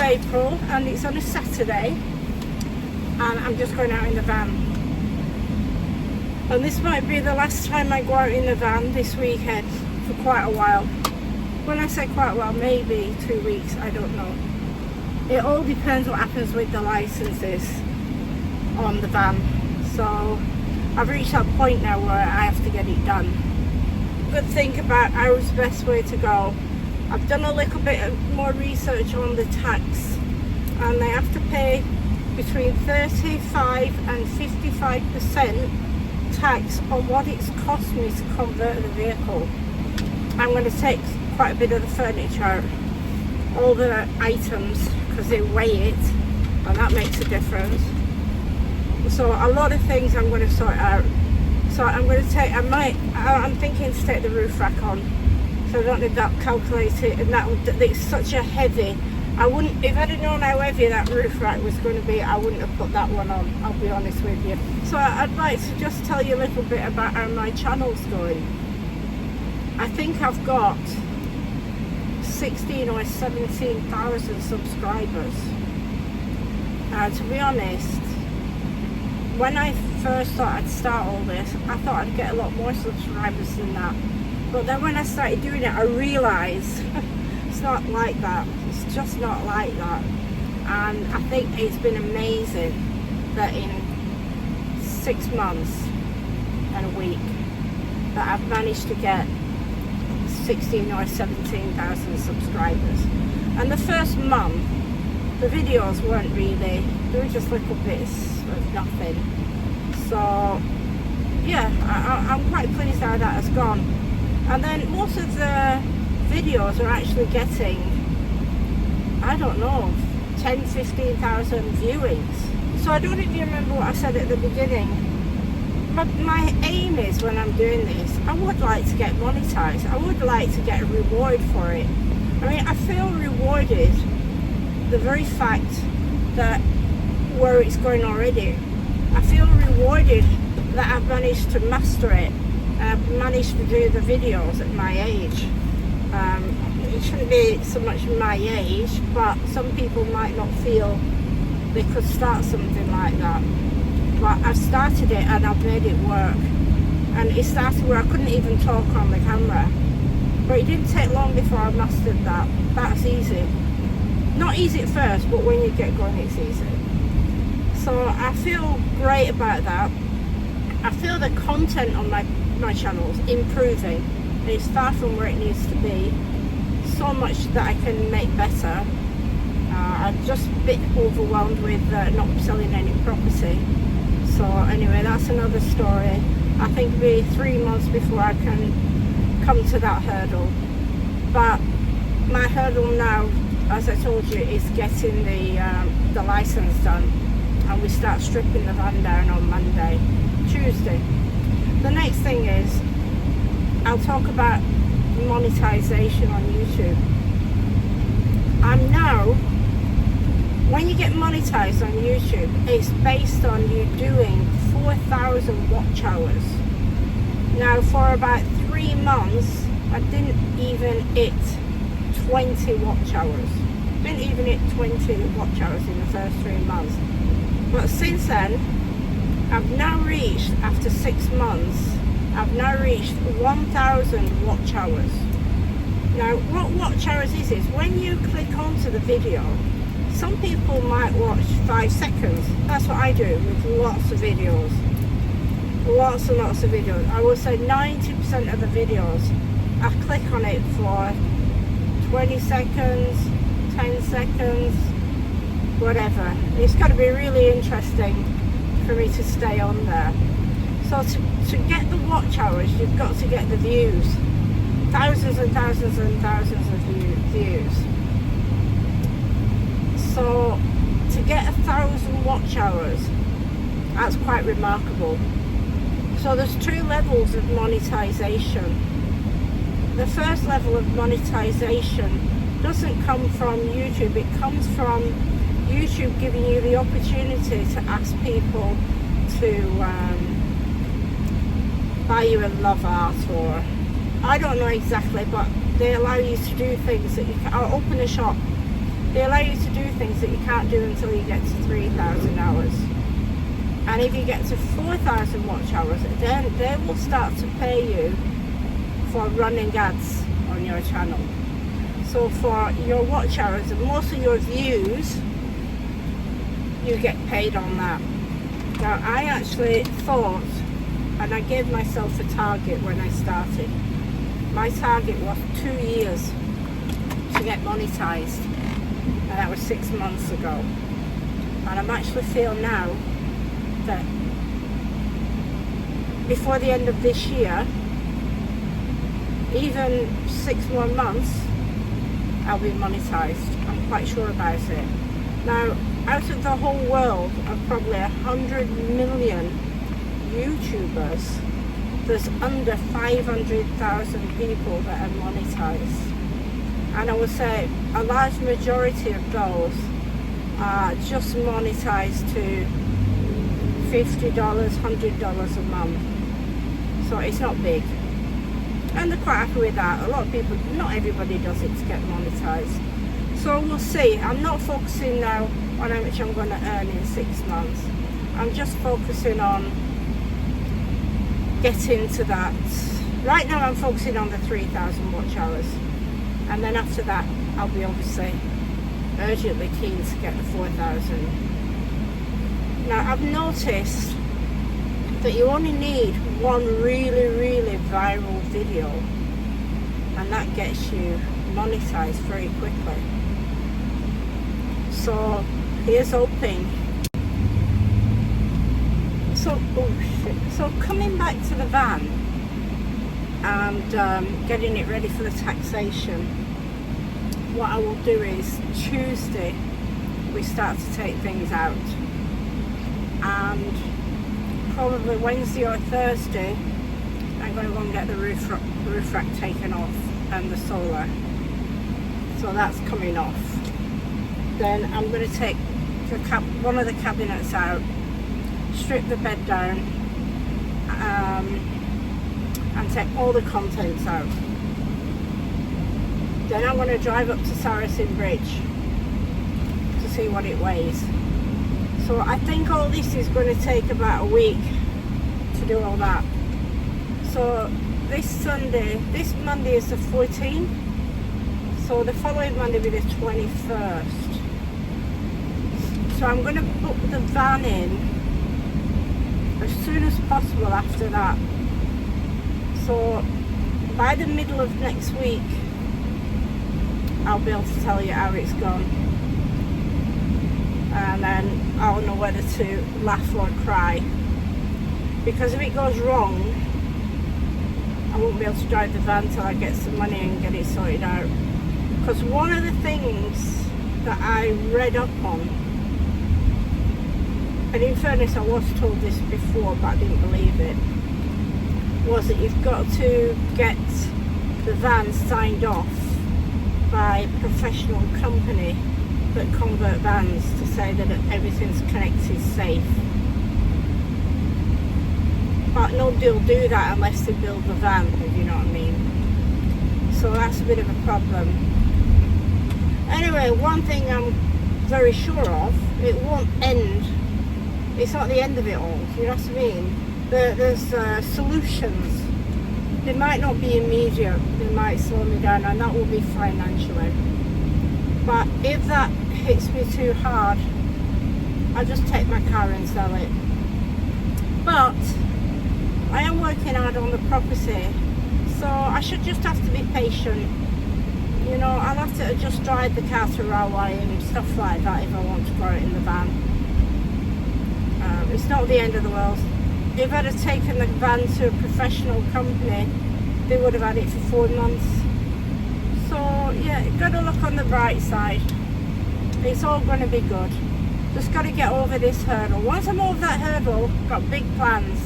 April and it's on a Saturday and I'm just going out in the van. And this might be the last time I go out in the van this weekend for quite a while. When I say quite a while, maybe 2 weeks, I don't know. It all depends what happens with the licenses on the van. So I've reached that point now where I have to get it done. Good thing about how's the best way to go. I've done a little bit more research on the tax, and they have to pay between 35 and 55% tax on what it's cost me to convert the vehicle. I'm going to take quite a bit of the furniture out, all the items, because they weigh it, and that makes a difference. So a lot of things I'm going to sort out. So I'm going to take, I'm thinking to take the roof rack on, so I don't need that calculated, and it's such a heavy, I wouldn't, if I'd have known how heavy that roof rack was going to be, I wouldn't have put that one on, I'll be honest with you. So I'd like to just tell you a little bit about how my channel's going. I think I've got 16 or 17,000 subscribers. To be honest, when I first thought I'd start all this, I thought I'd get a lot more subscribers than that. But then when I started doing it, I realised it's not like that. It's just not like that. And I think it's been amazing that in 6 months and a week that I've managed to get 16 or 17,000 subscribers. And the first month, the videos weren't really, they were just little bits of nothing. So yeah, I'm quite pleased how that has gone. And then most of the videos are actually getting, I don't know, 10, 15,000 viewings. So I don't even remember what I said at the beginning. My aim is, when I'm doing this, I would like to get monetized. I would like to get a reward for it. I mean, I feel rewarded, the very fact that where it's going already. I feel rewarded that I've managed to master it. I've managed to do the videos at my age. It shouldn't be so much my age, but some people might not feel they could start something like that. But I've started it and I've made it work. And it started where I couldn't even talk on the camera. But it didn't take long before I mastered that. That's easy. Not easy at first, but when you get going, it's easy. So I feel great about that. I feel the content on my channel's improving. It's far from where it needs to be. So much that I can make better. I'm just a bit overwhelmed with not selling any property. So anyway, that's another story. I think it'll be 3 months before I can come to that hurdle. But my hurdle now, as I told you, is getting the license done. And we start stripping the van down on Monday, Tuesday. The next thing is, I'll talk about monetization on YouTube. And now, when you get monetized on YouTube, it's based on you doing 4,000 watch hours. Now, for about 3 months, I didn't even hit 20 watch hours. Didn't even hit 20 watch hours in the first 3 months. But since then, I've now reached, after 6 months, I've now reached 1,000 watch hours. Now, what watch hours is when you click onto the video, some people might watch 5 seconds. That's what I do with lots of videos. Lots and lots of videos. I would say 90% of the videos, I click on it for 20 seconds, 10 seconds, whatever. It's got to be really interesting for me to stay on there. So to get the watch hours, you've got to get the views. Thousands and thousands and thousands of views. So to get 1,000 watch hours, that's quite remarkable. So there's 2 levels of monetization. The first level of monetization doesn't come from YouTube, it comes from YouTube giving you the opportunity to ask people to buy you a love art, or I don't know exactly, but they allow you to do things that you can, or open a shop. They allow you to do things that you can't do until you get to 3,000 hours. And if you get to 4,000 watch hours, then they will start to pay you for running ads on your channel. So for your watch hours and most of your views, you get paid on that. Now I actually thought, and I gave myself a target when I started. My target was 2 years to get monetized, and that was 6 months ago. And I'm actually feel now that before the end of this year, even 6 more months, I'll be monetized. I'm quite sure about it. Now, out of the whole world of probably 100 million YouTubers, there's under 500,000 people that are monetized. And I would say a large majority of those are just monetized to $50, $100 a month. So it's not big. And they're quite happy with that. A lot of people, not everybody does it to get monetized. So we'll see. I'm not focusing now on how much I'm going to earn in 6 months. I'm just focusing on getting to that. Right now I'm focusing on the 3,000 watch hours. And then after that, I'll be obviously urgently keen to get the 4,000. Now I've noticed that you only need one really viral video and that gets you monetized very quickly. So here's hoping. So coming back to the van and getting it ready for the taxation, what I will do is Tuesday we start to take things out, and probably Wednesday or Thursday I'm going to go and get the roof rack taken off and the solar, so that's coming off. Then I'm going to take one of the cabinets out, strip the bed down, and take all the contents out. Then I'm going to drive up to Saracen Bridge to see what it weighs. So I think all this is going to take about a week to do all that. So this Monday is the 14th, so the following Monday will be the 21st. So I'm going to book the van in as soon as possible after that. So by the middle of next week, I'll be able to tell you how it's gone. And then I'll know whether to laugh or cry. Because if it goes wrong, I won't be able to drive the van till I get some money and get it sorted out. Because one of the things that I read up on, and in fairness I was told this before but I didn't believe it, was that you've got to get the van signed off by a professional company that convert vans to say that everything's connected safe. But nobody will do that unless they build the van, if you know what I mean. So that's a bit of a problem. Anyway, one thing I'm very sure of, it won't end. It's not the end of it all, you know what I mean? There's solutions. They might not be immediate, they might slow me down, and that will be financially. But if that hits me too hard, I'll just take my car and sell it. But I am working hard on the property, so I should just have to be patient. You know, I'll have to just drive the car to railway and stuff like that if I want to borrow it in the van. It's not the end of the world. If I'd have taken the van to a professional company, they would have had it for 4 months. So yeah, got to look on the bright side. It's all going to be good. Just got to get over this hurdle. Once I'm over that hurdle, got big plans.